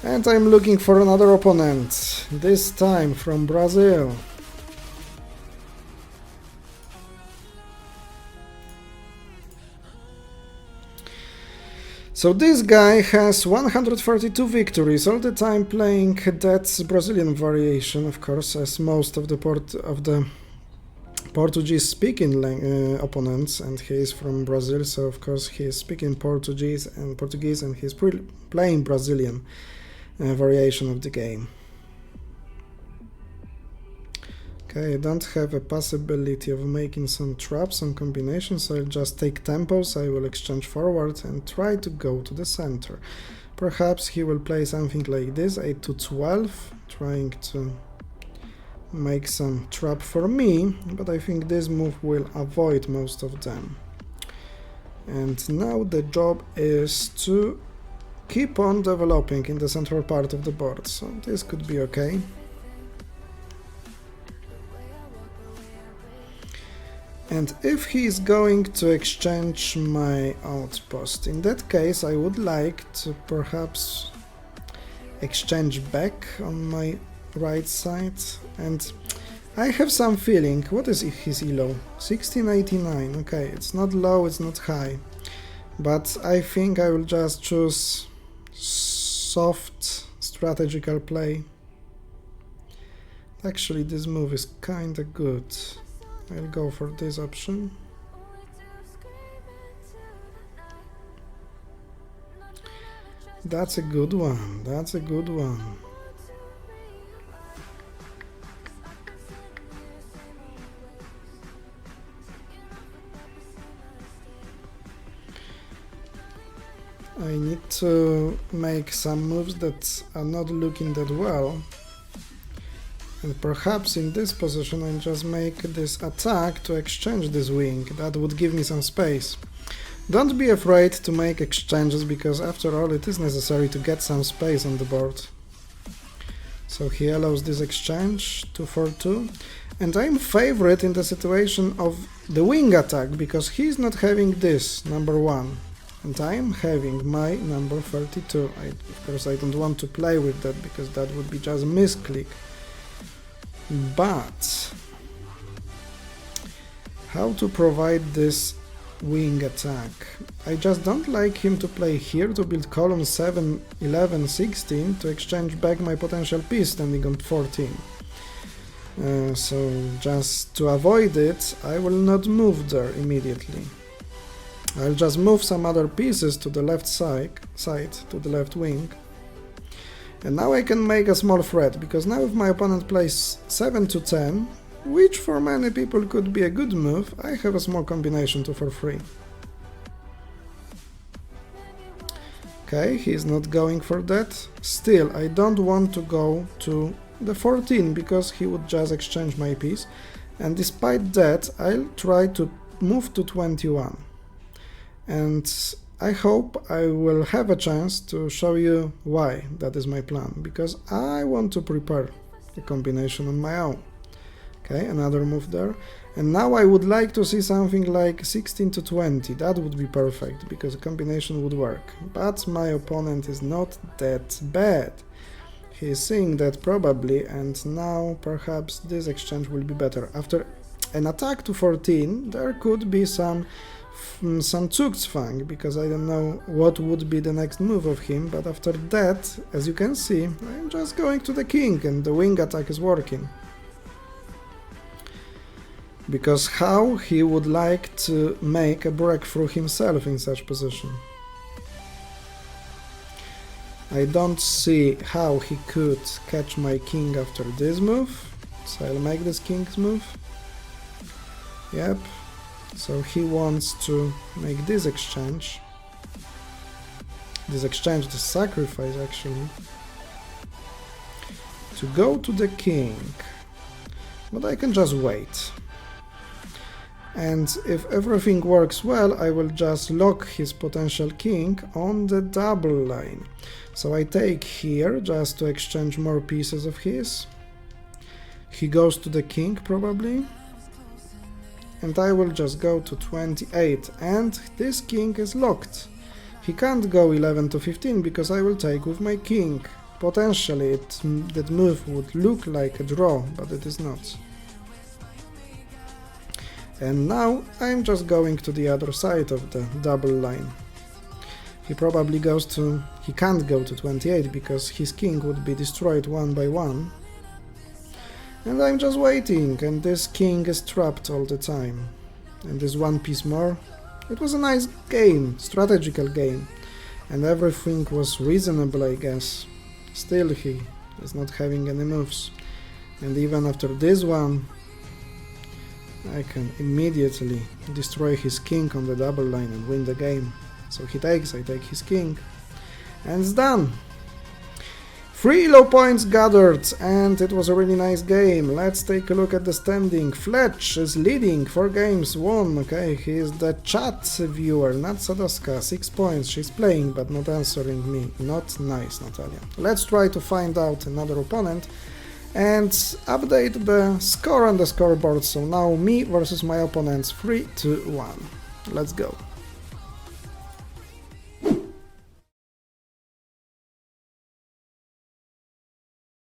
And I'm looking for another opponent, this time from Brazil. So this guy has 132 victories, all the time playing that Brazilian variation, of course, as most of the Portuguese-speaking opponents, and he is from Brazil, so of course he is speaking Portuguese, and he's playing Brazilian variation of the game. Okay, I don't have a possibility of making some traps and combinations, so I'll just take tempos, I will exchange forward and try to go to the center. Perhaps he will play something like this, 8 to 12, trying to make some trap for me, but I think this move will avoid most of them. And now the job is to keep on developing in the central part of the board, so this could be okay. And if he is going to exchange my outpost, in that case I would like to perhaps exchange back on my right side, and I have some feeling, what is his elo? 1689, okay, it's not low, it's not high, but I think I will just choose soft strategical play. Actually this move is kinda good. I'll go for this option. That's a good one, that's a good one. I need to make some moves that are not looking that well. And perhaps in this position I'll just make this attack to exchange this wing, that would give me some space. Don't be afraid to make exchanges, because after all it is necessary to get some space on the board. So he allows this exchange, 2-4-2, and I'm favorite in the situation of the wing attack, because he's not having this, number 1, and I'm having my number 32. Of course I don't want to play with that, because that would be just a misclick. But how to provide this wing attack? I just don't like him to play here to build column 7, 11, 16 to exchange back my potential piece standing on 14. So just to avoid it, I will not move there immediately. I'll just move some other pieces to the left side, to the left wing. And now I can make a small threat, because now if my opponent plays 7 to 10, which for many people could be a good move, I have a small combination 2 for 3. Okay, he's not going for that. Still, I don't want to go to the 14, because he would just exchange my piece. And despite that, I'll try to move to 21. And I hope I will have a chance to show you why that is my plan, because I want to prepare a combination on my own. Okay, another move there. And now I would like to see something like 16 to 20, that would be perfect, because a combination would work. But my opponent is not that bad. He is seeing that probably, and now perhaps this exchange will be better. After an attack to 14, there could be some Zugzwang, because I don't know what would be the next move of him, but after that, as you can see, I'm just going to the king and the wing attack is working. Because how he would like to make a breakthrough himself in such position? I don't see how he could catch my king after this move, so I'll make this king's move. Yep. So he wants to make this exchange, the sacrifice actually, to go to the king, but I can just wait. And if everything works well, I will just lock his potential king on the double line. So I take here just to exchange more pieces of his. He goes to the king probably. And I will just go to 28, and this king is locked. He can't go 11 to 15, because I will take with my king. potentially that move would look like a draw, but it is not. And now I'm just going to the other side of the double line. He probably goes to... he can't go to 28 because his king would be destroyed one by one. And I'm just waiting, and this king is trapped all the time. And this one piece more. It was a nice game, strategical game. And everything was reasonable, I guess. Still he is not having any moves. And even after this one, I can immediately destroy his king on the double line and win the game. So he takes, I take his king, and it's done! 3 low points gathered, and it was a really nice game. Let's take a look at the standing. Fletch is leading, 4 games, 1, okay, he is the chat viewer, not Sadoska, 6 points, she's playing but not answering me. Not nice, Natalia. Let's try to find out another opponent and update the score on the scoreboard. So now me versus my opponents, 3-2-1. Let's go.